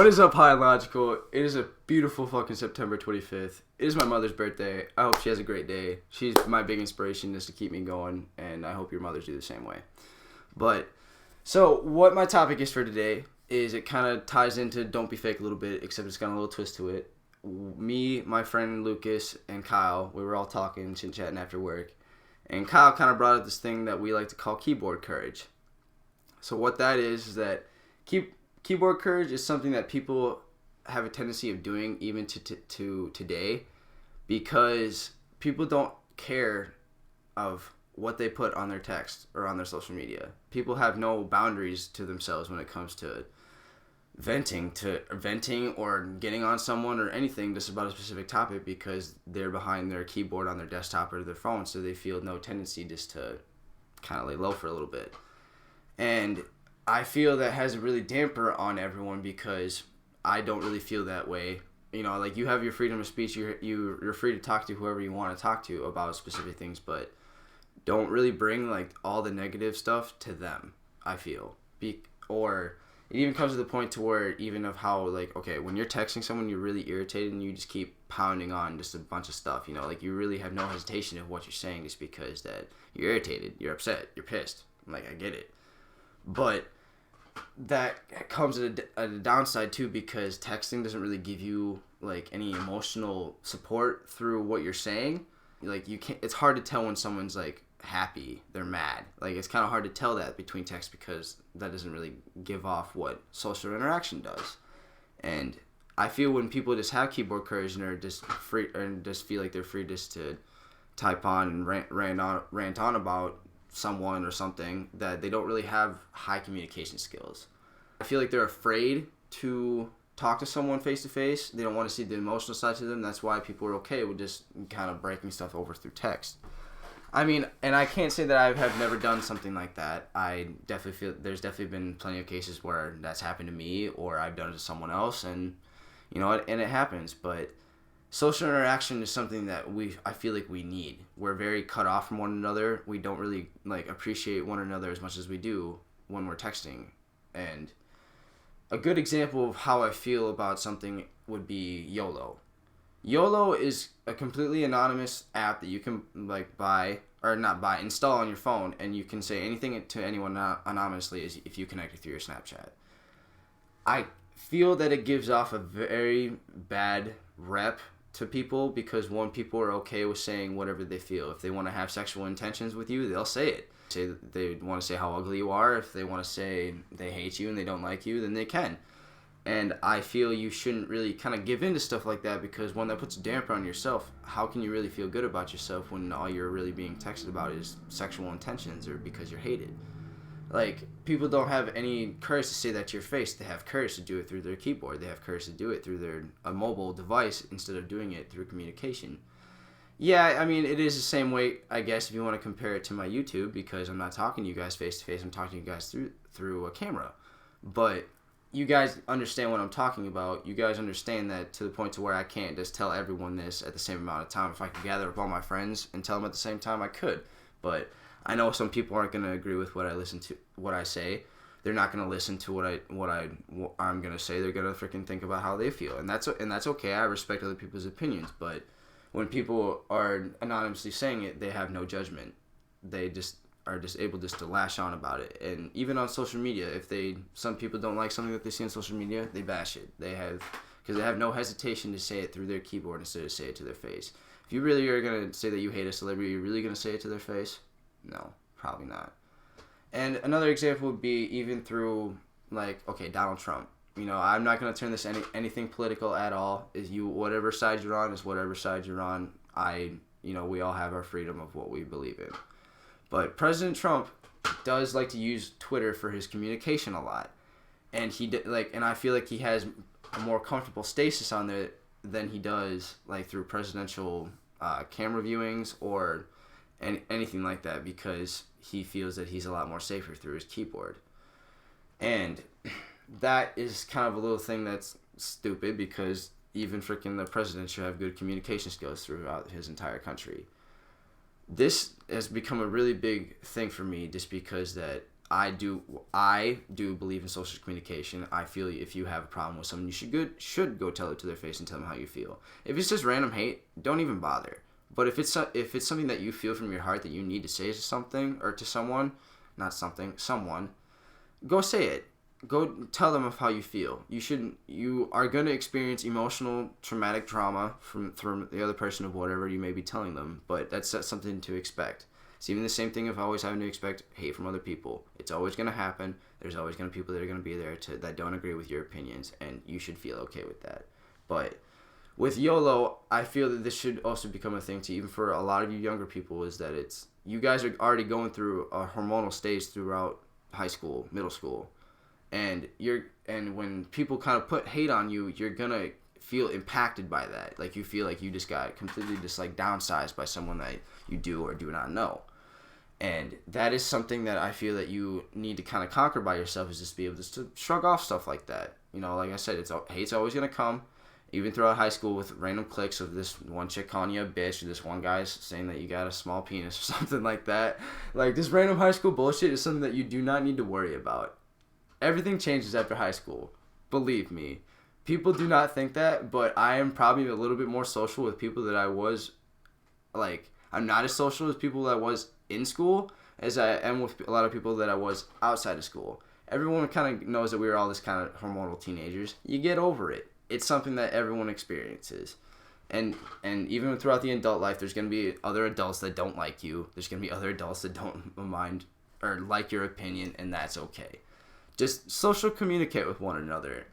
What is up, High and Logical? It is a beautiful fucking September 25th. It is my mother's birthday. I hope she has a great day. She's my big inspiration just to keep me going, and I hope your mothers do the same way. But, so, what my topic is for today is it kind of ties into Don't Be Fake a little bit, except it's got a little twist to it. Me, my friend Lucas, and Kyle, we were all talking, chit-chatting after work, and Kyle kind of brought up this thing that we like to call keyboard courage. So what that is that keyboard courage is something that people have a tendency of doing even to today, because people don't care of what they put on their text or on their social media. People have no boundaries to themselves when it comes to venting or getting on someone or anything just about a specific topic, because they're behind their keyboard on their desktop or their phone, so they feel no tendency just to kind of lay low for a little bit. And I feel that has a really damper on everyone, because I don't really feel that way. You know, like, you have your freedom of speech. You're free to talk to whoever you want to talk to about specific things, but don't really bring, like, all the negative stuff to them, I feel. Or it even comes to the point to where even of how, like, okay, when you're texting someone, you're really irritated and you just keep pounding on just a bunch of stuff, you know? Like, you really have no hesitation of what you're saying just because that you're irritated, you're upset, you're pissed. Like, I get it. But that comes at a downside too, because texting doesn't really give you like any emotional support through what you're saying. Like, you can't. It's hard to tell when someone's like happy, they're mad. Like, it's kind of hard to tell that between text, because that doesn't really give off what social interaction does. And I feel when people just have keyboard courage and are just free and just feel like they're free just to type on and rant on about someone or something, that they don't really have high communication skills. I feel like they're afraid to talk to someone face to face. They don't want to see the emotional side to them. That's why people are okay with just kind of breaking stuff over through text. I mean, and I can't say that I have never done something like that. I definitely feel there's definitely been plenty of cases where that's happened to me, or I've done it to someone else, and you know, and it happens. But social interaction is something that I feel like we need. We're very cut off from one another. We don't really like appreciate one another as much as we do when we're texting. And a good example of how I feel about something would be YOLO. YOLO is a completely anonymous app that you can install on your phone, and you can say anything to anyone anonymously if you connect it through your Snapchat. I feel that it gives off a very bad rep to people, because people are okay with saying whatever they feel. If they want to have sexual intentions with you, they'll say it. Say they want to say how ugly you are. If they want to say they hate you and they don't like you, then they can. And I feel you shouldn't really kind of give in to stuff like that, because one, that puts a damper on yourself. How can you really feel good about yourself when all you're really being texted about is sexual intentions or because you're hated? Like, people don't have any courage to say that to your face. They have courage to do it through their keyboard. They have courage to do it through a mobile device instead of doing it through communication. Yeah, I mean, it is the same way, I guess, if you want to compare it to my YouTube, because I'm not talking to you guys face to face. I'm talking to you guys through a camera. But you guys understand what I'm talking about. You guys understand that to the point to where I can't just tell everyone this at the same amount of time. If I could gather up all my friends and tell them at the same time, I could. But I know some people aren't going to agree with what I say. They're not going to listen to what I'm going to say. They're going to freaking think about how they feel, and that's okay. I respect other people's opinions, but when people are anonymously saying it, they have no judgment. They just are just able just to lash on about it. And even on social media, some people don't like something that they see on social media, they bash it. Because they have no hesitation to say it through their keyboard instead of say it to their face. If you really are going to say that you hate a celebrity, you're really going to say it to their face? No, probably not. And another example would be even through, like, okay, Donald Trump. You know, I'm not going to turn this anything political at all. Whatever side you're on is whatever side you're on. We all have our freedom of what we believe in. But President Trump does like to use Twitter for his communication a lot. And and I feel like he has a more comfortable stasis on there than he does like through presidential camera viewings or anything like that, because he feels that he's a lot more safer through his keyboard. And that is kind of a little thing that's stupid, because even freaking the president should have good communication skills throughout his entire country. This has become a really big thing for me, just because that I do believe in social communication. I feel if you have a problem with someone, you should go tell it to their face and tell them how you feel. If it's just random hate, don't even bother. But if it's something that you feel from your heart that you need to say to something or to someone, not something, someone, go say it. Go tell them of how you feel. You are going to experience emotional traumatic trauma from the other person of whatever you may be telling them, but that's something to expect. It's even the same thing of always having to expect hate from other people. It's always going to happen. There's always going to be people that are going to be there that don't agree with your opinions, and you should feel okay with that. But with YOLO, I feel that this should also become a thing too, even for a lot of you younger people, is that you guys are already going through a hormonal stage throughout high school, middle school. And when people kind of put hate on you, you're gonna feel impacted by that. Like you feel like you just got completely just like downsized by someone that you do or do not know. And that is something that I feel that you need to kind of conquer by yourself, is just be able to shrug off stuff like that. You know, like I said, hate's always gonna come. Even throughout high school with random cliques of this one chick calling you a bitch, or this one guy's saying that you got a small penis or something like that. Like this random high school bullshit is something that you do not need to worry about. Everything changes after high school. Believe me. People do not think that, but I am probably a little bit more social with people that I was, like, I'm not as social as people that I was in school as I am with a lot of people that I was outside of school. Everyone kind of knows that we were all this kind of hormonal teenagers. You get over it. It's something that everyone experiences. And even throughout the adult life, there's going to be other adults that don't like you. There's going to be other adults that don't mind or like your opinion, and that's okay. Just social communicate with one another.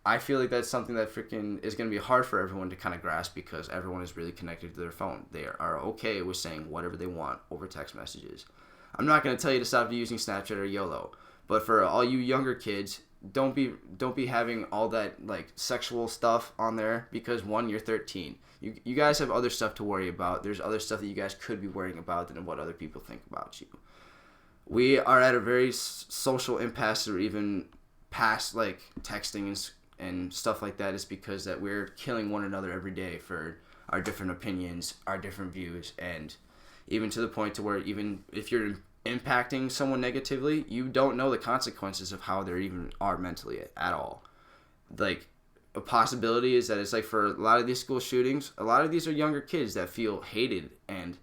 I feel like that's something that freaking is going to be hard for everyone to kind of grasp, because everyone is really connected to their phone. They are okay with saying whatever they want over text messages. I'm not going to tell you to stop using Snapchat or YOLO, but for all you younger kids, don't be having all that like sexual stuff on there, because one, you're 13. You guys have other stuff to worry about. There's other stuff that you guys could be worrying about than what other people think about you. We are at a very social impasse, or even past like texting and stuff like that, is because that we're killing one another every day for our different opinions, our different views, and even to the point to where even if you're impacting someone negatively, you don't know the consequences of how they even are mentally at all. Like, a possibility is that it's like for a lot of these school shootings, a lot of these are younger kids that feel hated and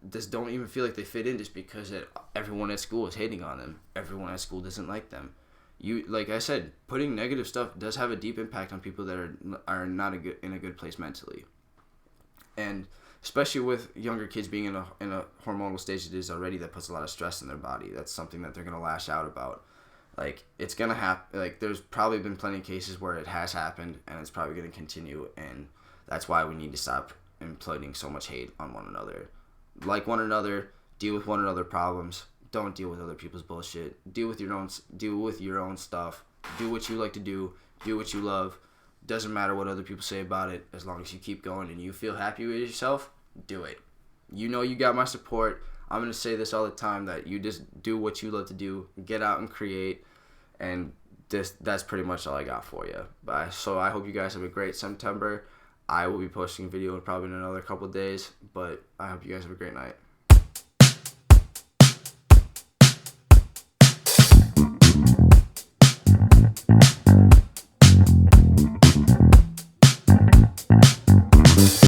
just don't even feel like they fit in, just because everyone at school is hating on them. Everyone at school doesn't like them. Like I said, putting negative stuff does have a deep impact on people that are not in a good place mentally. And especially with younger kids being in a hormonal stage it is already, that puts a lot of stress in their body. That's something that they're going to lash out about. Like, it's going to happen. Like, there's probably been plenty of cases where it has happened, and it's probably going to continue, and that's why we need to stop imploding so much hate on one another. Like one another, deal with one another problems. Don't deal with other people's bullshit. Deal with your own stuff. Do what you like to do. Do what you love. Doesn't matter what other people say about it. As long as you keep going and you feel happy with yourself, do it. You know you got my support. I'm going to say this all the time, that you just do what you love to do. Get out and create. And that's pretty much all I got for you. So I hope you guys have a great September. I will be posting a video probably in another couple of days. But I hope you guys have a great night.